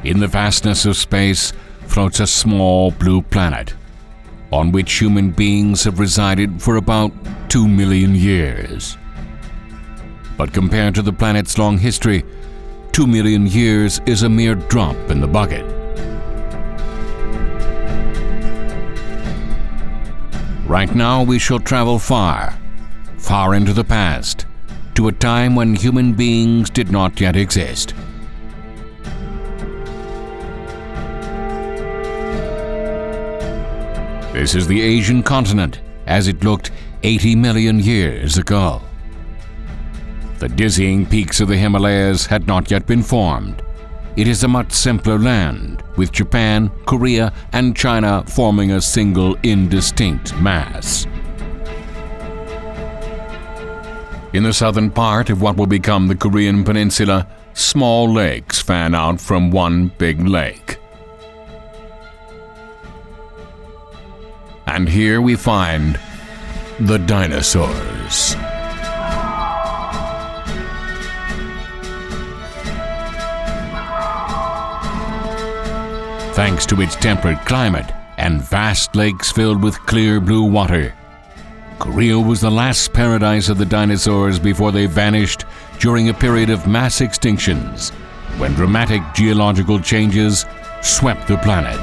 In the vastness of space floats a small blue planet, on which human beings have resided for about 2 million years. But compared to the planet's long history, 2 million years is a mere drop in the bucket. Right now we shall travel far, far into the past, to a time when human beings did not yet exist. This is the Asian continent as it looked 80 million years ago. The dizzying peaks of the Himalayas had not yet been formed. It is a much simpler land, with Japan, Korea, and China forming a single indistinct mass. In the southern part of what will become the Korean Peninsula, small lakes fan out from one big lake. And here we find the dinosaurs. Thanks to its temperate climate and vast lakes filled with clear blue water, Korea was the last paradise of the dinosaurs before they vanished during a period of mass extinctions, when dramatic geological changes swept the planet.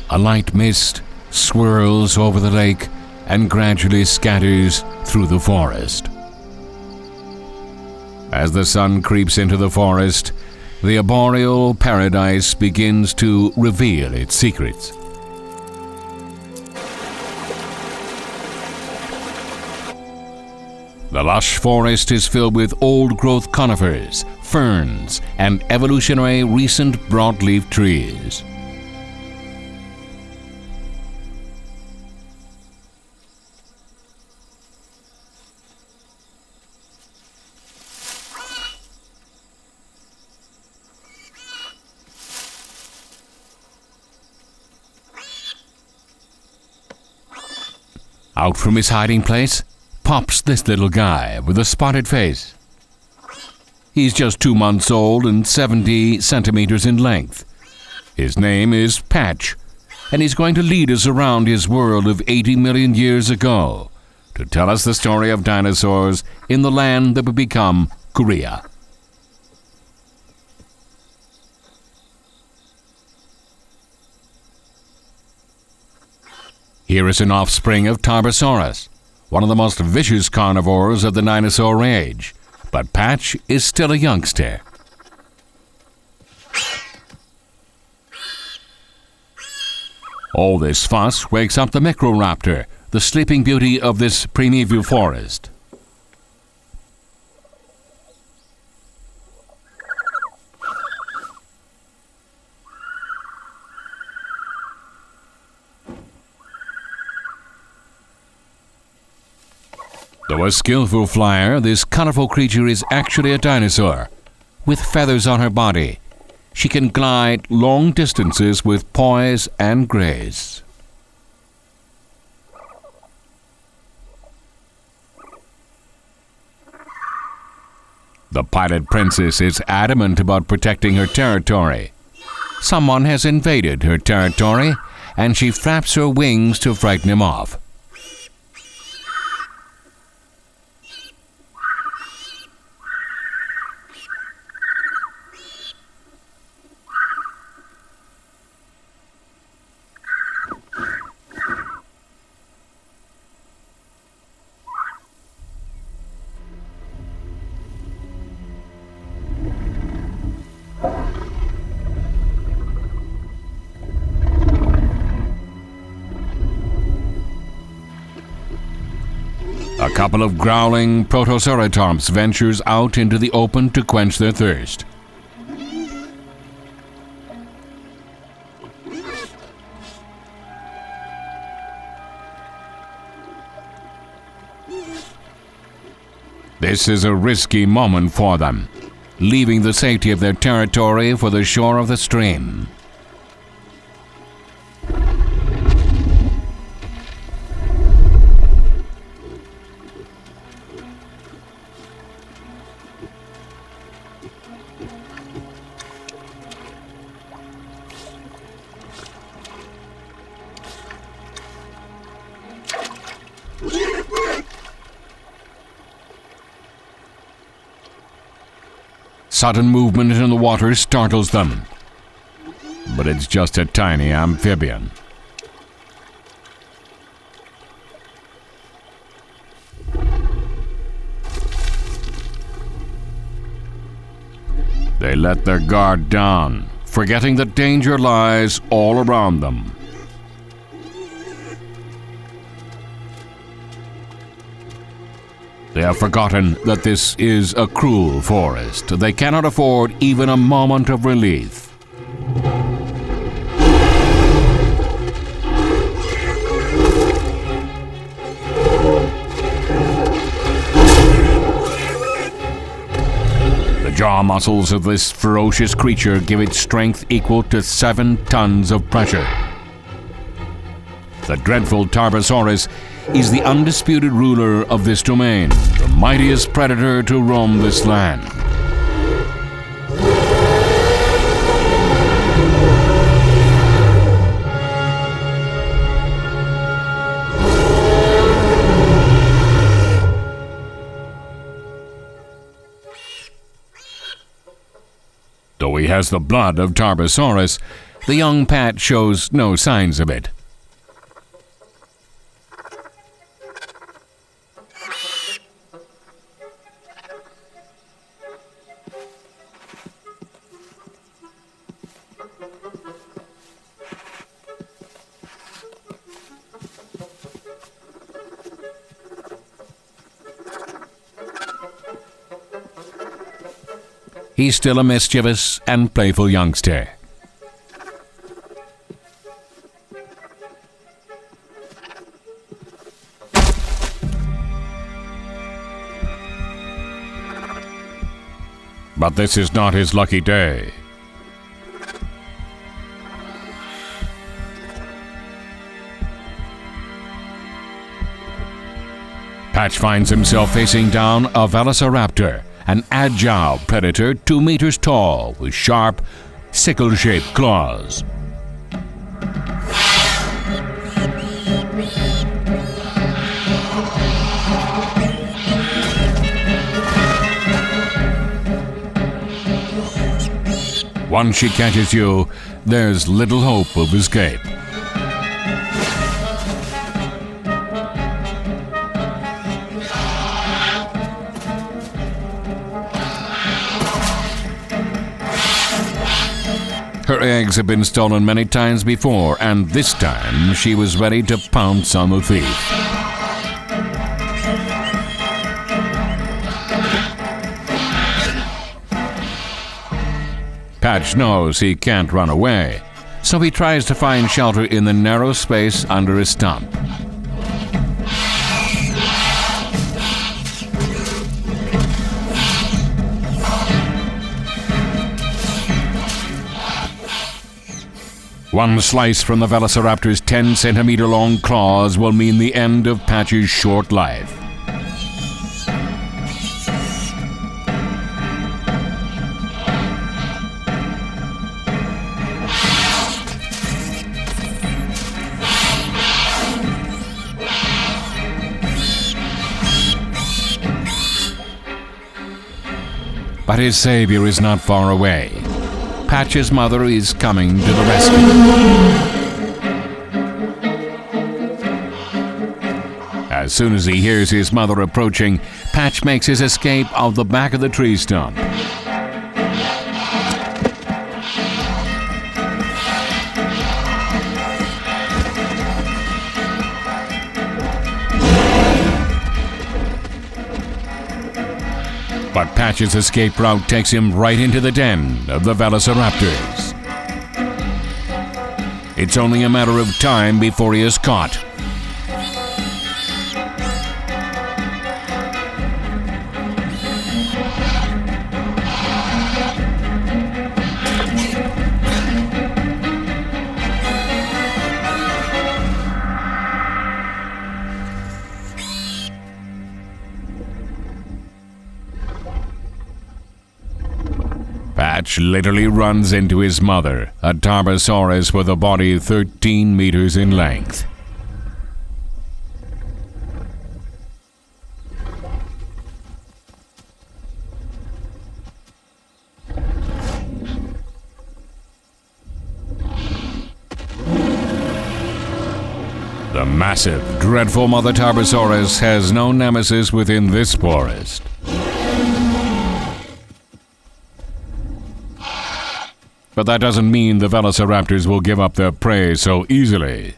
A light mist swirls over the lake and gradually scatters through the forest. As the sun creeps into the forest, the arboreal paradise begins to reveal its secrets. The lush forest is filled with old-growth conifers, ferns, and evolutionary recent broadleaf trees. Out from his hiding place pops this little guy with a spotted face. He's just 2 months old and 70 centimeters in length. His name is Patch, and he's going to lead us around his world of 80 million years ago to tell us the story of dinosaurs in the land that would become Korea. Here is an offspring of Tarbosaurus, one of the most vicious carnivores of the dinosaur age, but Patch is still a youngster. All this fuss wakes up the Microraptor, the sleeping beauty of this primeval forest. Though a skillful flyer, this colorful creature is actually a dinosaur. With feathers on her body, she can glide long distances with poise and grace. The pilot princess is adamant about protecting her territory. Someone has invaded her territory, and she flaps her wings to frighten him off. A couple of growling protoceratops ventures out into the open to quench their thirst. This is a risky moment for them, leaving the safety of their territory for the shore of the stream. Sudden movement in the water startles them, but it's just a tiny amphibian. They let their guard down, forgetting that danger lies all around them. They have forgotten that this is a cruel forest. They cannot afford even a moment of relief. The jaw muscles of this ferocious creature give it strength equal to 7 tons of pressure. The dreadful Tarbosaurus is the undisputed ruler of this domain, the mightiest predator to roam this land. Though he has the blood of Tarbosaurus, the young Pat shows no signs of it. He's still a mischievous and playful youngster. But this is not his lucky day. Patch finds himself facing down a velociraptor, an agile predator 2 meters tall with sharp, sickle-shaped claws. Once she catches you, there's little hope of escape. Her eggs have been stolen many times before, and this time she was ready to pounce on the thief. Patch knows he can't run away, so he tries to find shelter in the narrow space under a stump. One slice from the velociraptor's 10-centimeter-long claws will mean the end of Patch's short life. But his savior is not far away. Patch's mother is coming to the rescue. As soon as he hears his mother approaching, Patch makes his escape out the back of the tree stump. But Patch's escape route takes him right into the den of the velociraptors. It's only a matter of time before he is caught. Patch literally runs into his mother, a Tarbosaurus with a body 13 meters in length. The massive, dreadful Mother Tarbosaurus has no nemesis within this forest. But that doesn't mean the velociraptors will give up their prey so easily.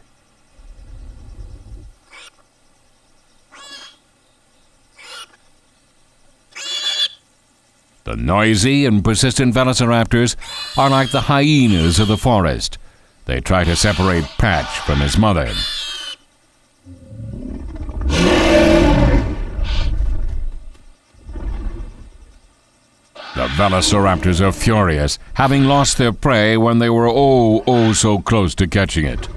The noisy and persistent velociraptors are like the hyenas of the forest. They try to separate Patch from his mother. The velociraptors are furious, having lost their prey when they were oh so close to catching it.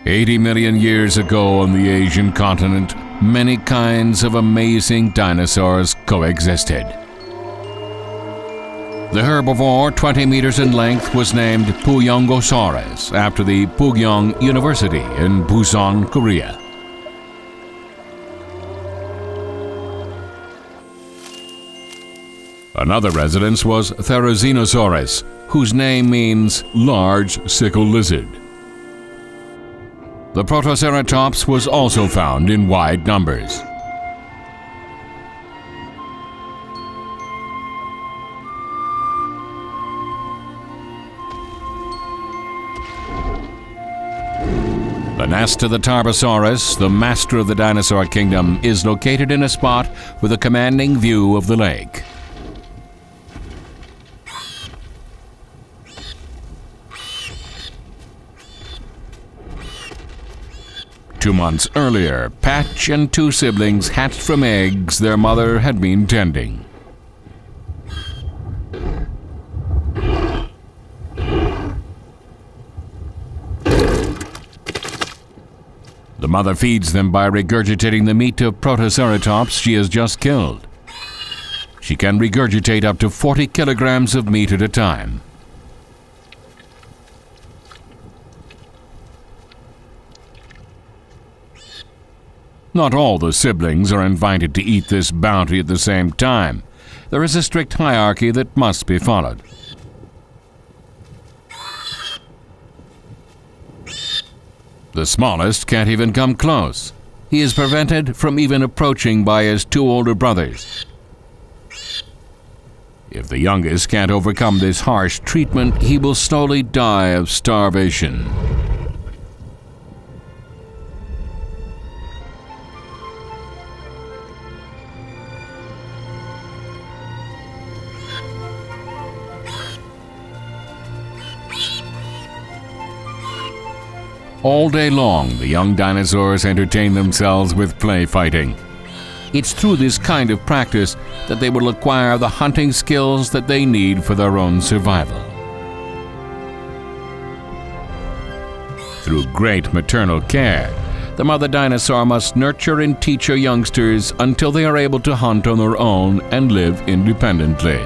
$80 million years ago on the Asian continent, many kinds of amazing dinosaurs coexisted. The herbivore, 20 meters in length, was named Puyongosaurus after the Pugyong University in Busan, Korea. Another residence was Therizinosaurus, whose name means large sickle lizard. The Protoceratops was also found in wide numbers. The nest of the Tarbosaurus, the master of the dinosaur kingdom, is located in a spot with a commanding view of the lake. Two months earlier, Patch and two siblings hatched from eggs their mother had been tending. The mother feeds them by regurgitating the meat of Protoceratops she has just killed. She can regurgitate up to 40 kilograms of meat at a time. Not all the siblings are invited to eat this bounty at the same time. There is a strict hierarchy that must be followed. The smallest can't even come close. He is prevented from even approaching by his two older brothers. If the youngest can't overcome this harsh treatment, he will slowly die of starvation. All day long, the young dinosaurs entertain themselves with play fighting. It's through this kind of practice that they will acquire the hunting skills that they need for their own survival. Through great maternal care, the mother dinosaur must nurture and teach her youngsters until they are able to hunt on their own and live independently.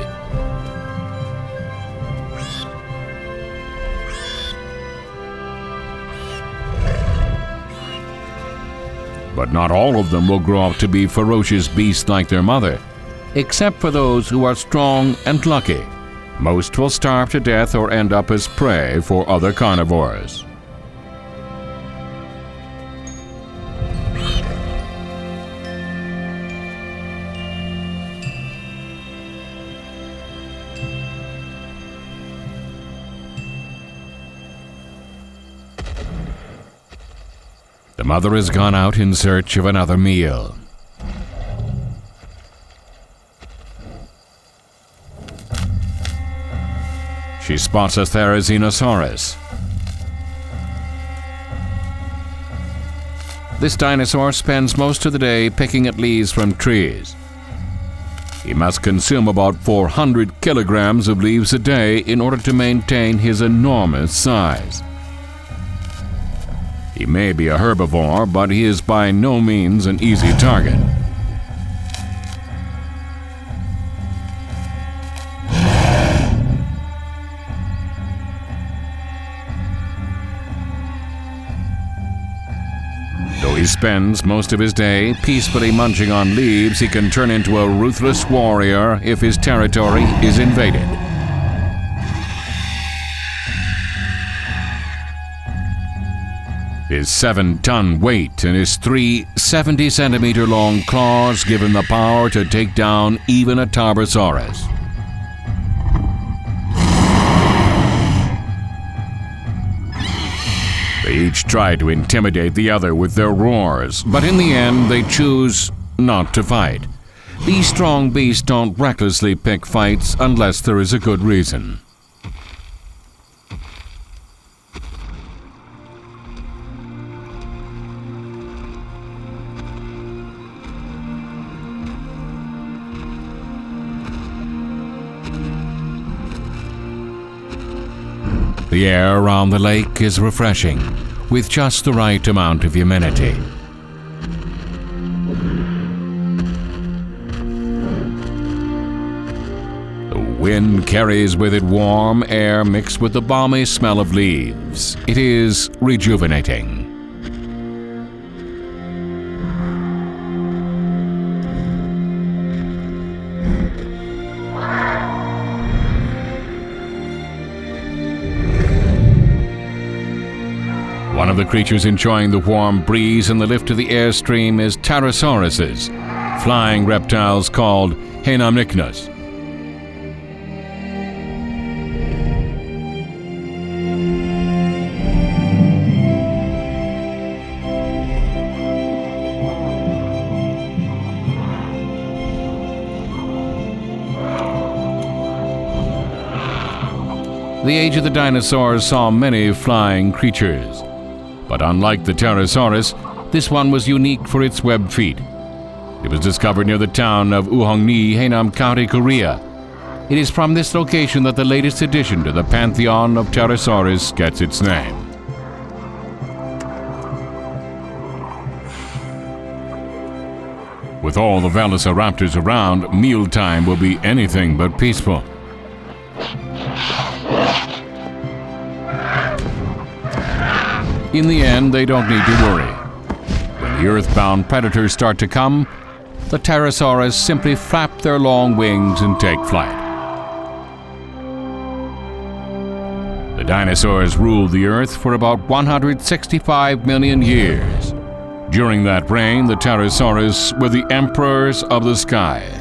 But not all of them will grow up to be ferocious beasts like their mother, except for those who are strong and lucky. Most will starve to death or end up as prey for other carnivores. The mother has gone out in search of another meal. She spots a Therizinosaurus. This dinosaur spends most of the day picking at leaves from trees. He must consume about 400 kilograms of leaves a day in order to maintain his enormous size. He may be a herbivore, but he is by no means an easy target. Though he spends most of his day peacefully munching on leaves, he can turn into a ruthless warrior if his territory is invaded. His 7-ton weight and his 3 70-centimeter-long claws give him the power to take down even a Tarbosaurus. They each try to intimidate the other with their roars, but in the end they choose not to fight. These strong beasts don't recklessly pick fights unless there is a good reason. The air around the lake is refreshing, with just the right amount of humidity. The wind carries with it warm air mixed with the balmy smell of leaves. It is rejuvenating. One of the creatures enjoying the warm breeze and the lift of the airstream is Tarbosaurus, flying reptiles called Jeonnam Yeosu. The age of the dinosaurs saw many flying creatures. But unlike the Tarbosaurus, this one was unique for its webbed feet. It was discovered near the town of Uheongni, Haenam County, Korea. It is from this location that the latest addition to the pantheon of Tarbosaurus gets its name. With all the velociraptors around, mealtime will be anything but peaceful. In the end, they don't need to worry. When the earthbound predators start to come, the Tarbosaurus simply flap their long wings and take flight. The dinosaurs ruled the earth for about 165 million years. During that reign, the Tarbosaurus were the emperors of the sky.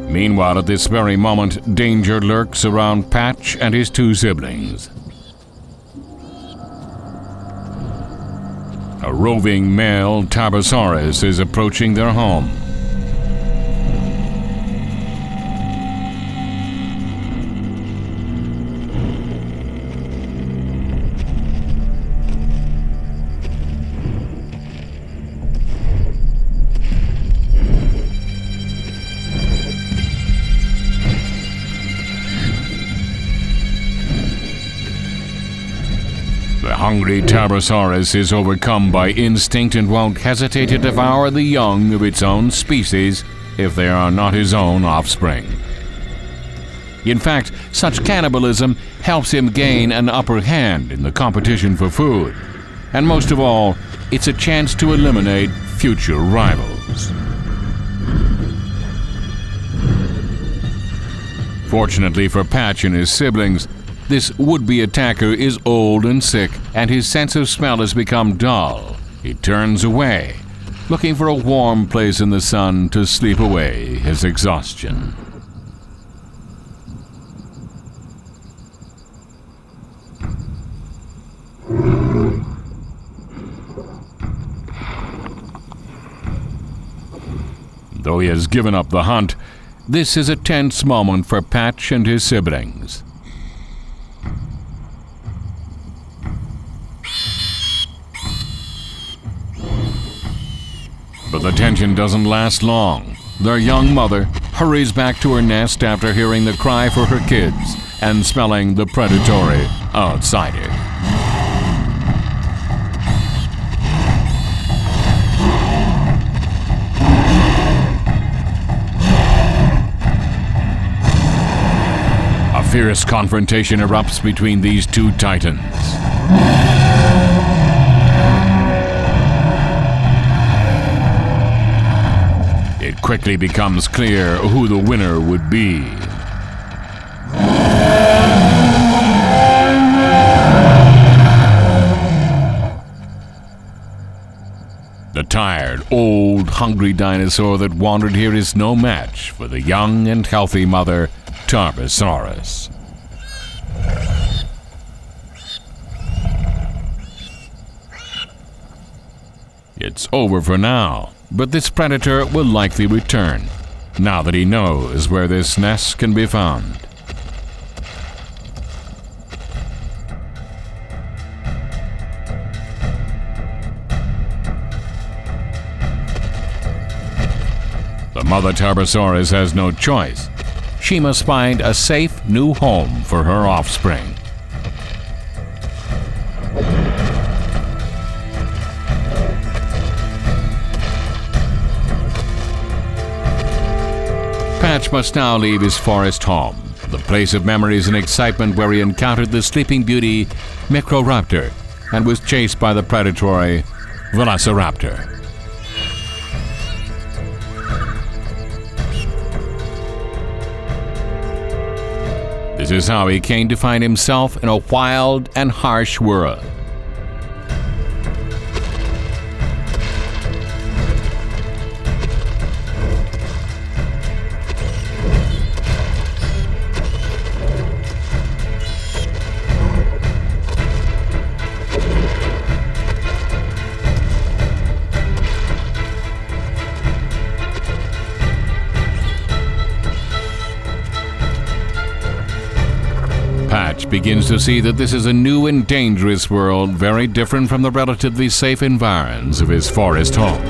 Meanwhile, at this very moment, danger lurks around Patch and his 2 siblings. A roving male Tarbosaurus is approaching their home. The hungry Tarbosaurus is overcome by instinct and won't hesitate to devour the young of its own species if they are not his own offspring. In fact, such cannibalism helps him gain an upper hand in the competition for food. And most of all, it's a chance to eliminate future rivals. Fortunately for Patch and his siblings, this would-be attacker is old and sick, and his sense of smell has become dull. He turns away, looking for a warm place in the sun to sleep away his exhaustion. Though he has given up the hunt, this is a tense moment for Patch and his siblings. But the tension doesn't last long. Their young mother hurries back to her nest after hearing the cry for her kids and smelling the predatory outsider. A fierce confrontation erupts between these two titans. It quickly becomes clear who the winner would be. The tired, old, hungry dinosaur that wandered here is no match for the young and healthy mother, Tarbosaurus. It's over for now, but this predator will likely return, now that he knows where this nest can be found. The mother Tarbosaurus has no choice. She must find a safe new home for her offspring. Patch must now leave his forest home, the place of memories and excitement where he encountered the sleeping beauty Microraptor and was chased by the predatory Velociraptor. This is how he came to find himself in a wild and harsh world. Patch begins to see that this is a new and dangerous world, very different from the relatively safe environs of his forest home.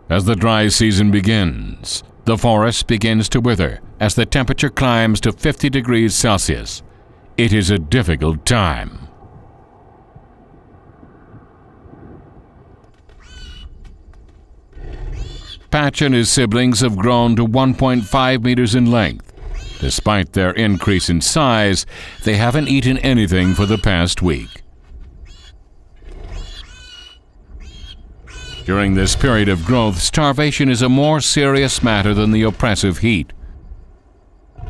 As the dry season begins, the forest begins to wither as the temperature climbs to 50 degrees Celsius. It is a difficult time. Patch and his siblings have grown to 1.5 meters in length. Despite their increase in size, they haven't eaten anything for the past week. During this period of growth, starvation is a more serious matter than the oppressive heat.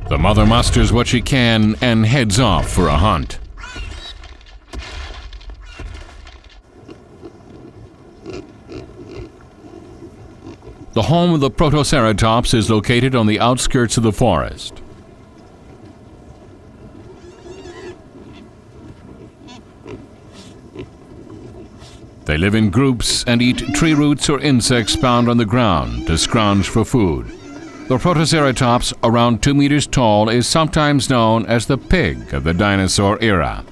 The mother musters what she can and heads off for a hunt. The home of the Protoceratops is located on the outskirts of the forest. They live in groups and eat tree roots or insects found on the ground to scrounge for food. The Protoceratops, around 2 meters tall, is sometimes known as the pig of the dinosaur era.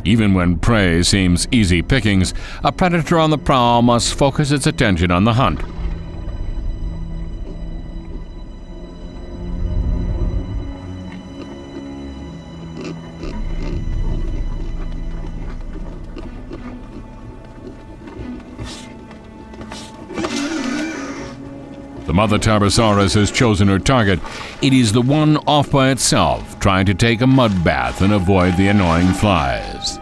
Even when prey seems easy pickings, a predator on the prowl must focus its attention on the hunt. The mother Tarbosaurus has chosen her target. It is the one off by itself, trying to take a mud bath and avoid the annoying flies.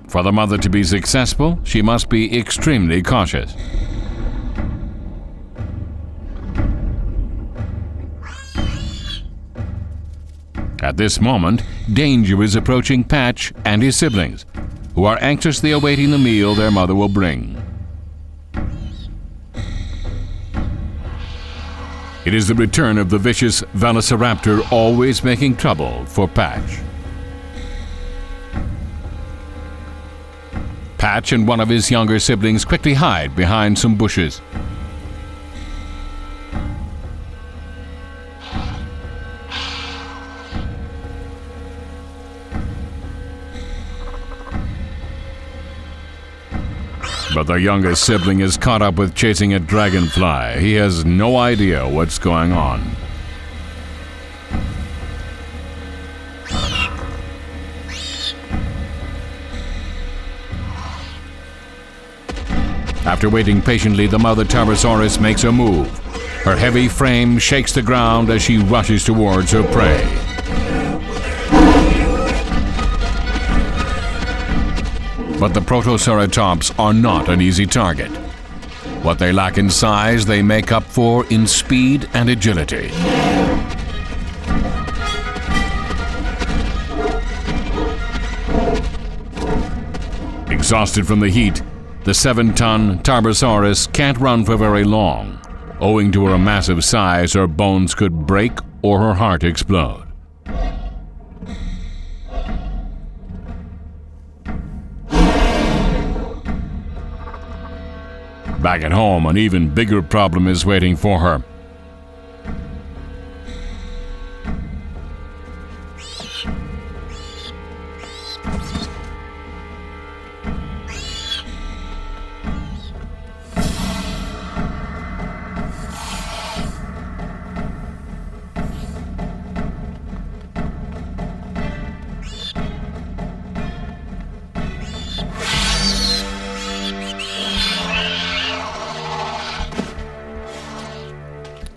For the mother to be successful, she must be extremely cautious. At this moment, danger is approaching Patch and his siblings, who are anxiously awaiting the meal their mother will bring. It is the return of the vicious velociraptor, always making trouble for Patch. Patch and one of his younger siblings quickly hide behind some bushes. But the youngest sibling is caught up with chasing a dragonfly. He has no idea what's going on. After waiting patiently, the mother Tarbosaurus makes a move. Her heavy frame shakes the ground as she rushes towards her prey. But the Protoceratops are not an easy target. What they lack in size, they make up for in speed and agility. Exhausted from the heat, the 7-ton Tarbosaurus can't run for very long. Owing to her massive size, her bones could break or her heart explode. Back at home, an even bigger problem is waiting for her.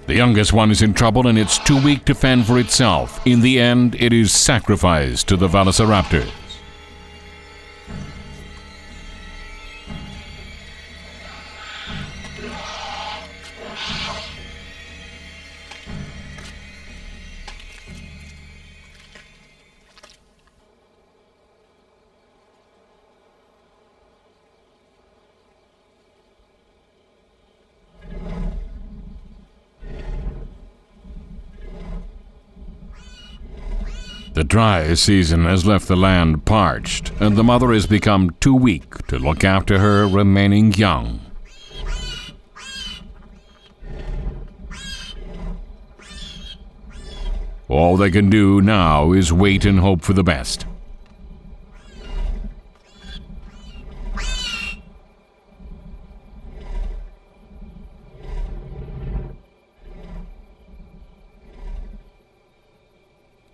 The youngest one is in trouble and it's too weak to fend for itself. In the end, it is sacrificed to the velociraptors. The dry season has left the land parched, and the mother has become too weak to look after her remaining young. All they can do now is wait and hope for the best.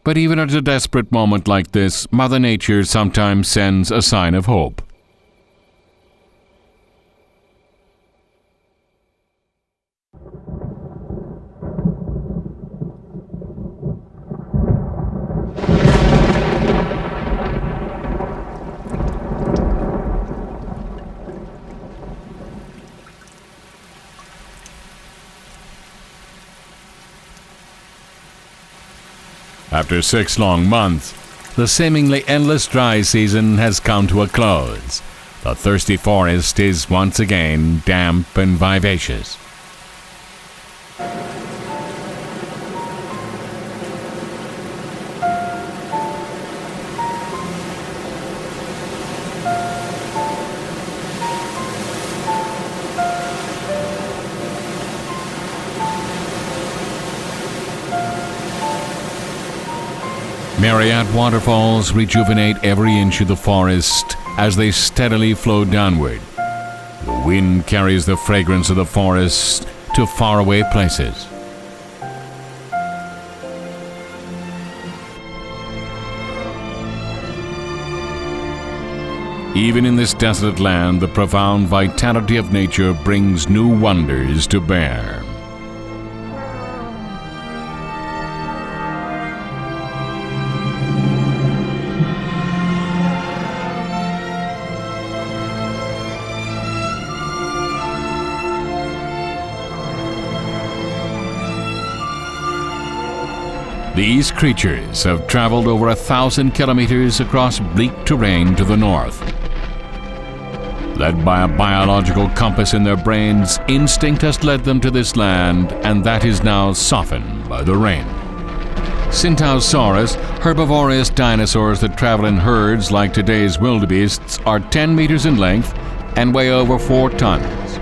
But even at a desperate moment like this, Mother Nature sometimes sends a sign of hope. After 6 long months, the seemingly endless dry season has come to a close. The thirsty forest is once again damp and vivacious. Myriad waterfalls rejuvenate every inch of the forest as they steadily flow downward. The wind carries the fragrance of the forest to faraway places. Even in this desolate land, the profound vitality of nature brings new wonders to bear. These creatures have traveled over 1,000 kilometers across bleak terrain to the north. Led by a biological compass in their brains, instinct has led them to this land, and that is now softened by the rain. Tarbosaurus, herbivorous dinosaurs that travel in herds like today's wildebeests, are 10 meters in length and weigh over 4 tons.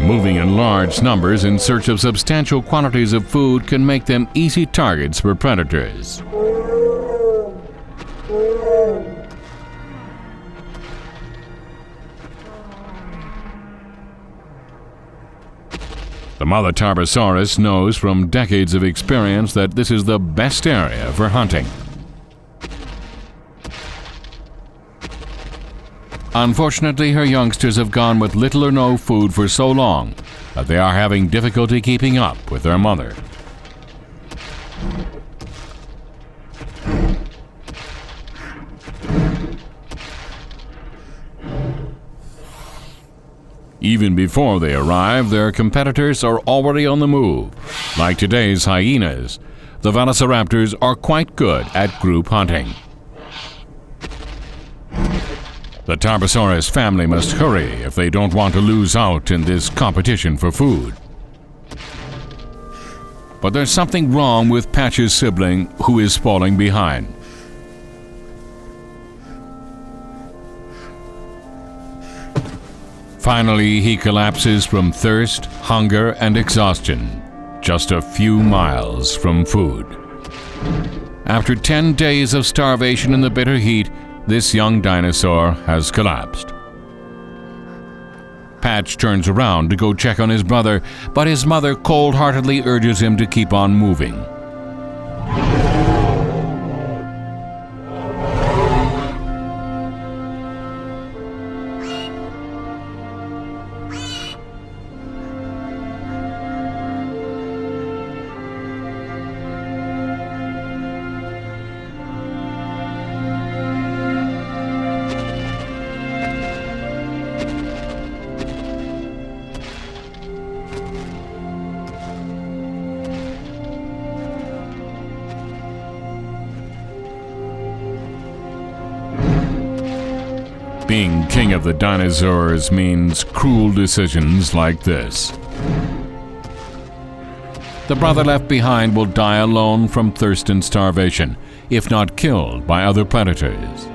Moving in large numbers in search of substantial quantities of food can make them easy targets for predators. The mother Tarbosaurus knows from decades of experience that this is the best area for hunting. Unfortunately, her youngsters have gone with little or no food for so long that they are having difficulty keeping up with their mother. Even before they arrive, their competitors are already on the move. Like today's hyenas, the velociraptors are quite good at group hunting. The Tarbosaurus family must hurry if they don't want to lose out in this competition for food. But there's something wrong with Patch's sibling, who is falling behind. Finally, he collapses from thirst, hunger, and exhaustion, just a few miles from food. After 10 days of starvation in the bitter heat, this young dinosaur has collapsed. Patch turns around to go check on his brother, but his mother cold-heartedly urges him to keep on moving. Being king of the dinosaurs means cruel decisions like this. The brother left behind will die alone from thirst and starvation, if not killed by other predators.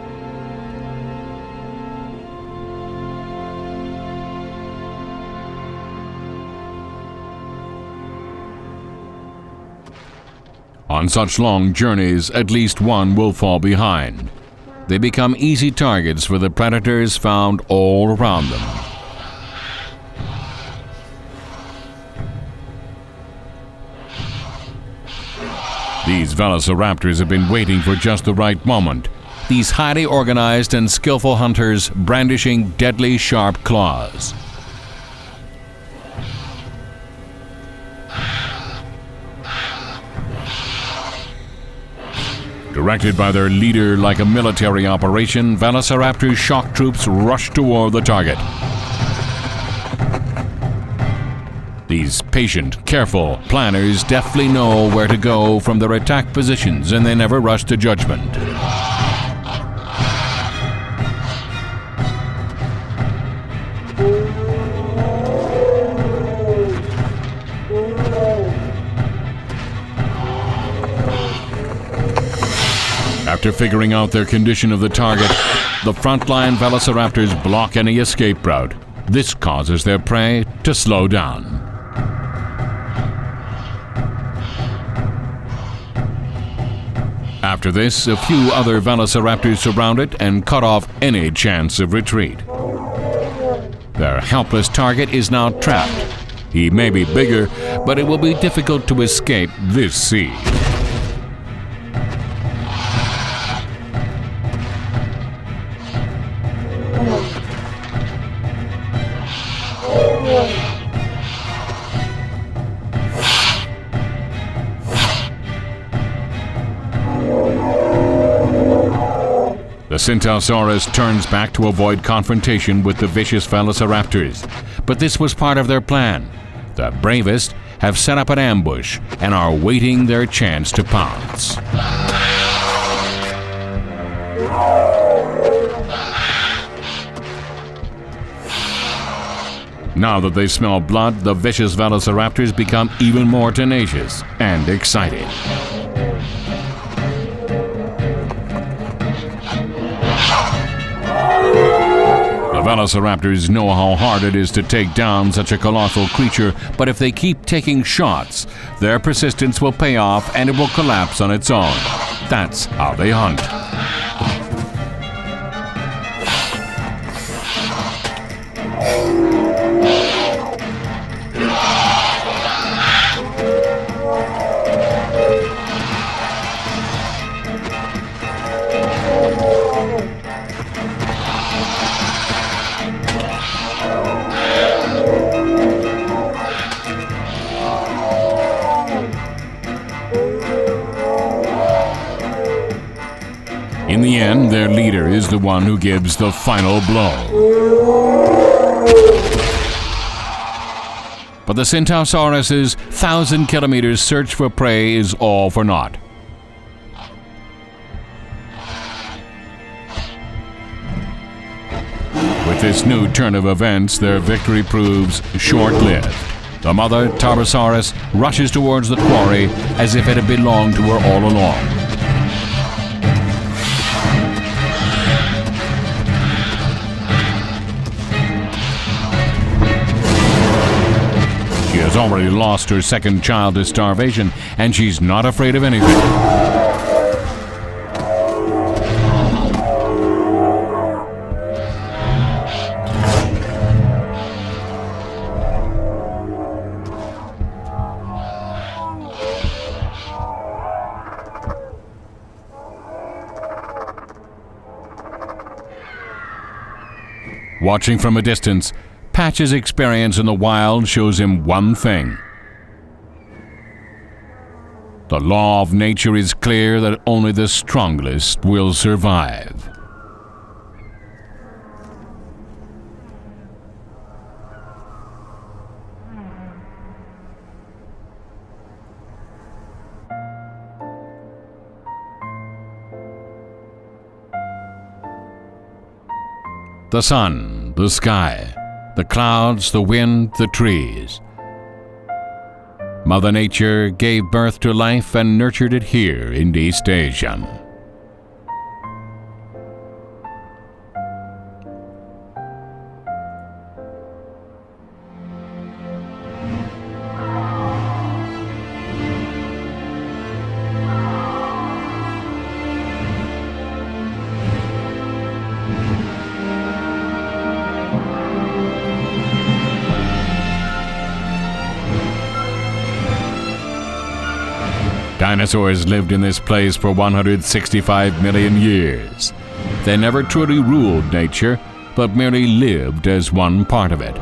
On such long journeys, at least one will fall behind. They become easy targets for the predators found all around them. These velociraptors have been waiting for just the right moment. These highly organized and skillful hunters brandishing deadly sharp claws. Directed by their leader like a military operation, Velociraptor shock troops rush toward the target. These patient, careful planners deftly know where to go from their attack positions, and they never rush to judgment. After figuring out their condition of the target, the frontline velociraptors block any escape route. This causes their prey to slow down. After this, a few other velociraptors surround it and cut off any chance of retreat. Their helpless target is now trapped. He may be bigger, but it will be difficult to escape this siege. The Tarbosaurus turns back to avoid confrontation with the vicious velociraptors, but this was part of their plan. The bravest have set up an ambush and are waiting their chance to pounce. Now that they smell blood, the vicious velociraptors become even more tenacious and excited. The velociraptors know how hard it is to take down such a colossal creature, but if they keep taking shots, their persistence will pay off and it will collapse on its own. That's how they hunt. In the end, their leader is the one who gives the final blow. But the Tarbosaurus's 1,000 kilometers search for prey is all for naught. With this new turn of events, their victory proves short-lived. The mother, Tarbosaurus, rushes towards the quarry as if it had belonged to her all along. She has already lost her second child to starvation, and she's not afraid of anything. Watching from a distance, Patch's experience in the wild shows him one thing. The law of nature is clear that only the strongest will survive. The sun, the sky, the clouds, the wind, the trees. Mother Nature gave birth to life and nurtured it here in East Asia. Dinosaurs lived in this place for 165 million years. They never truly ruled nature, but merely lived as one part of it.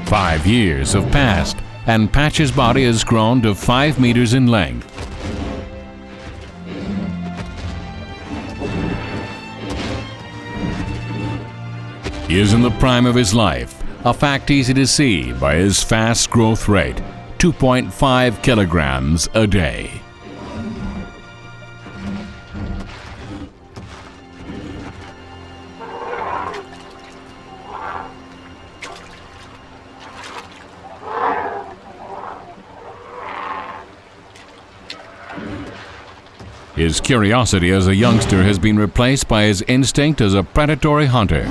Five years have passed, and Patch's body has grown to 5 meters in length. He is in the prime of his life, a fact easy to see by his fast growth rate, 2.5 kilograms a day. His curiosity as a youngster has been replaced by his instinct as a predatory hunter.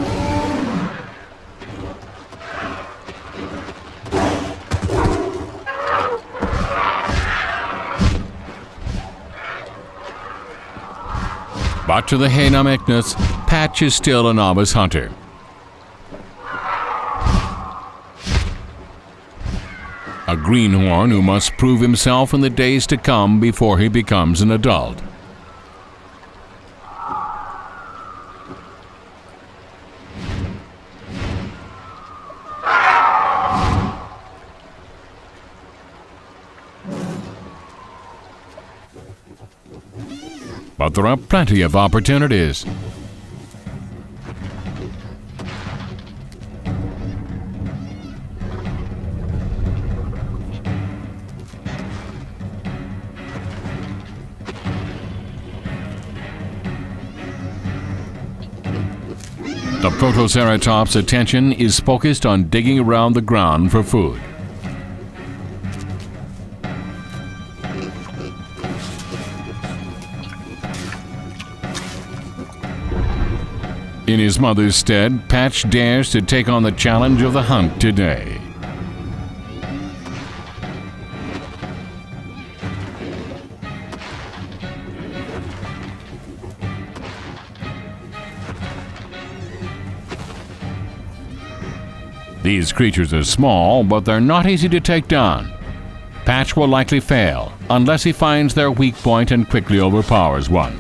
But to the Jeonnam Yeosu, Patch is still a novice hunter. A greenhorn who must prove himself in the days to come before he becomes an adult. But there are plenty of opportunities. The Protoceratops' attention is focused on digging around the ground for food. In his mother's stead, Patch dares to take on the challenge of the hunt today. These creatures are small, but they're not easy to take down. Patch will likely fail, unless he finds their weak point and quickly overpowers one.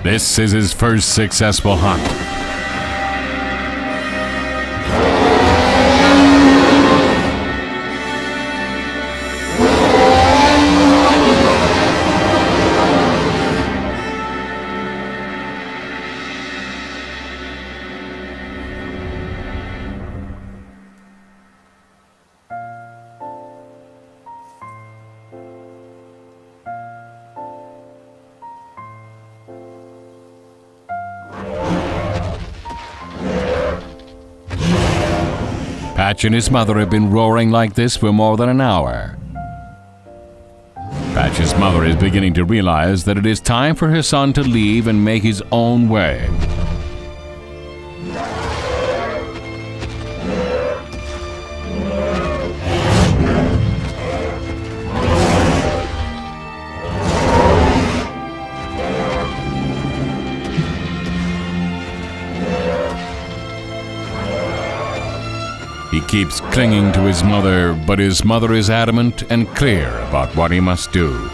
This is his first successful hunt. Patch and his mother have been roaring like this for more than an hour. Patch's mother is beginning to realize that it is time for her son to leave and make his own way. He keeps clinging to his mother, but his mother is adamant and clear about what he must do.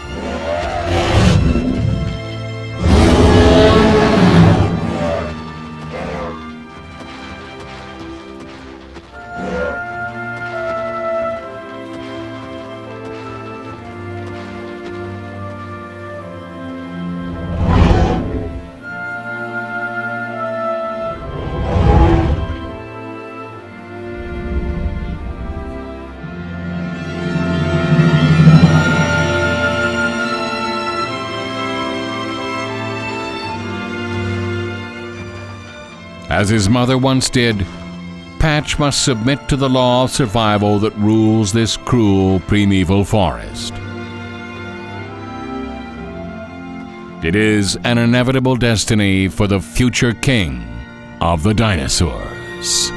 As his mother once did, Patch must submit to the law of survival that rules this cruel primeval forest. It is an inevitable destiny for the future king of the dinosaurs.